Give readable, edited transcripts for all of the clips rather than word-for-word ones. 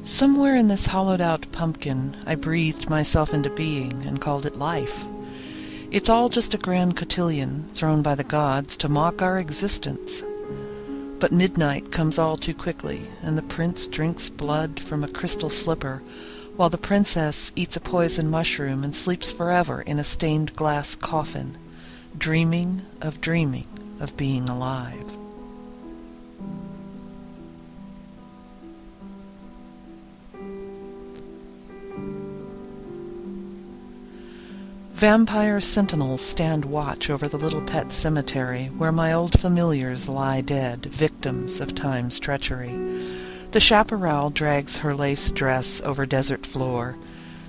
Somewhere in this hollowed-out pumpkin, I breathed myself into being and called it life. It's all just a grand cotillion thrown by the gods to mock our existence. But midnight comes all too quickly, and the prince drinks blood from a crystal slipper, while the princess eats a poison mushroom and sleeps forever in a stained glass coffin, dreaming of being alive. Vampire sentinels stand watch over the little pet cemetery where my old familiars lie dead, victims of time's treachery. The chaparral drags her lace dress over desert floor,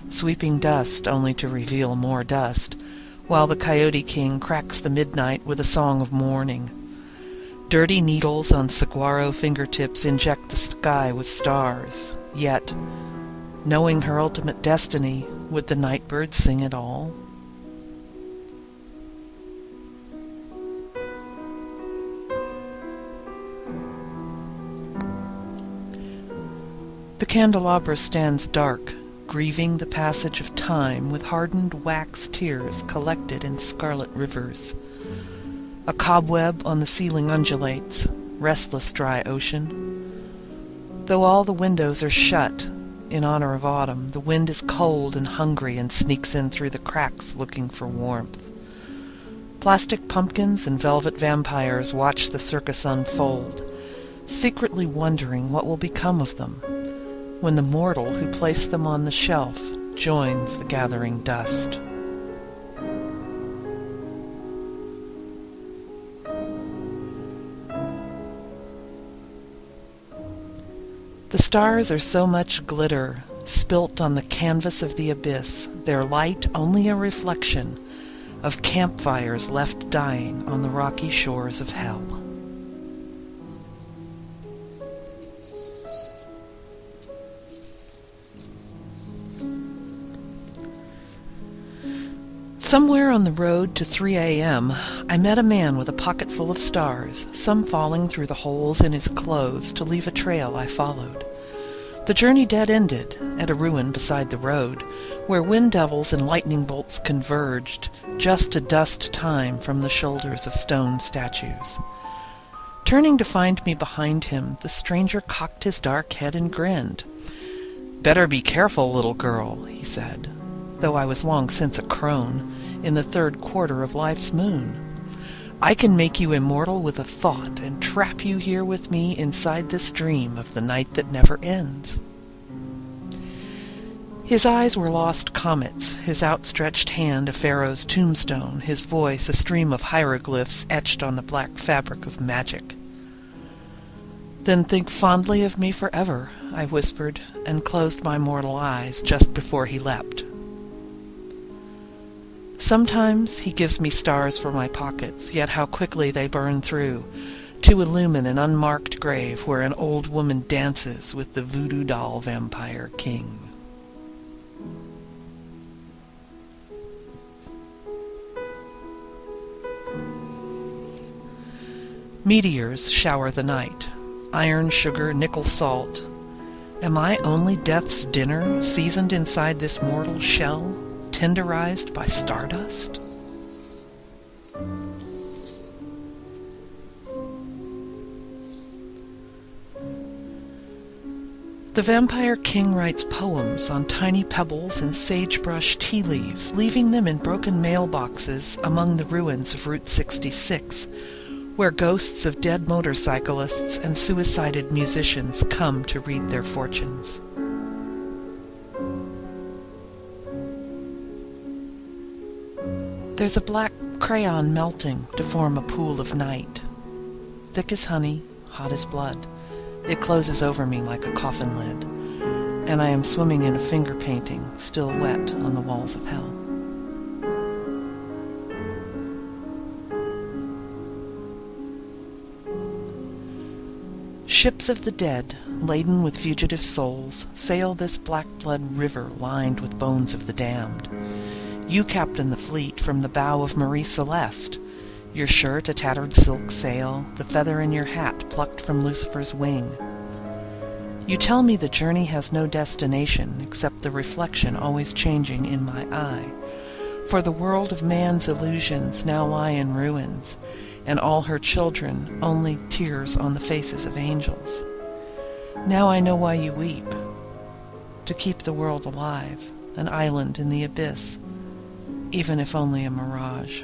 sweeping dust only to reveal more dust, while the coyote king cracks the midnight with a song of mourning. Dirty needles on saguaro fingertips inject the sky with stars, yet, knowing her ultimate destiny, would the nightbird sing it all? The candelabra stands dark, grieving the passage of time with hardened wax tears collected in scarlet rivers. A cobweb on the ceiling undulates, restless dry ocean. Though all the windows are shut, in honor of autumn, the wind is cold and hungry and sneaks in through the cracks looking for warmth. Plastic pumpkins and velvet vampires watch the circus unfold, secretly wondering what will become of them when the mortal who placed them on the shelf joins the gathering dust. The stars are so much glitter, spilt on the canvas of the abyss, their light only a reflection of campfires left dying on the rocky shores of hell. Somewhere on the road to 3 a.m., I met a man with a pocket full of stars, some falling through the holes in his clothes to leave a trail I followed. The journey dead-ended at a ruin beside the road, where wind devils and lightning bolts converged, just to dust time from the shoulders of stone statues. Turning to find me behind him, the stranger cocked his dark head and grinned. "Better be careful, little girl," he said, though I was long since a crone, in the third quarter of life's moon. "I can make you immortal with a thought and trap you here with me inside this dream of the night that never ends." His eyes were lost comets, his outstretched hand a pharaoh's tombstone, his voice a stream of hieroglyphs etched on the black fabric of magic. "Then think fondly of me forever," I whispered, and closed my mortal eyes just before he leapt. Sometimes he gives me stars for my pockets, yet how quickly they burn through, to illumine an unmarked grave where an old woman dances with the voodoo doll vampire king. Meteors shower the night, iron, sugar, nickel, salt. Am I only death's dinner, seasoned inside this mortal shell, tenderized by stardust? The vampire king writes poems on tiny pebbles and sagebrush tea leaves, leaving them in broken mailboxes among the ruins of Route 66, where ghosts of dead motorcyclists and suicided musicians come to read their fortunes. There's a black crayon melting to form a pool of night. Thick as honey, hot as blood, it closes over me like a coffin lid, and I am swimming in a finger painting, still wet on the walls of hell. Ships of the dead, laden with fugitive souls, sail this black blood river lined with bones of the damned. You captain the fleet from the bow of Marie Celeste, your shirt a tattered silk sail, the feather in your hat plucked from Lucifer's wing. You tell me the journey has no destination except the reflection always changing in my eye. For the world of man's illusions now lie in ruins, and all her children only tears on the faces of angels. Now I know why you weep. To keep the world alive, an island in the abyss, even if only a mirage.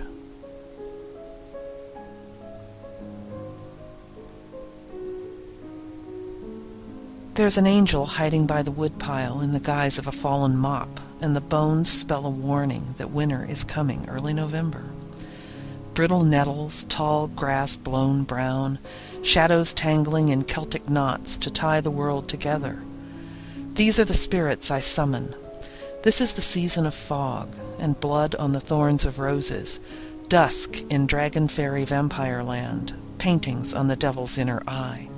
There's an angel hiding by the woodpile in the guise of a fallen mop, and the bones spell a warning that winter is coming early November. Brittle nettles, tall grass blown brown, shadows tangling in Celtic knots to tie the world together. These are the spirits I summon. This is the season of fog, and blood on the thorns of roses, dusk in Dragon Fairy Vampire Land, paintings on the devil's inner eye.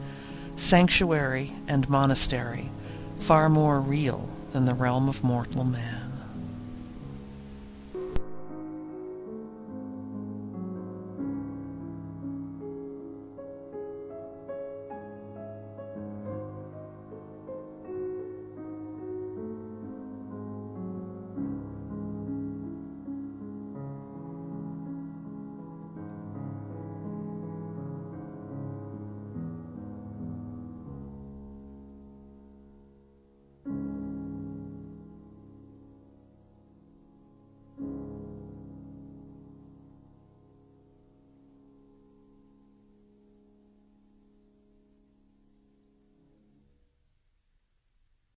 Sanctuary and monastery, far more real than the realm of mortal man.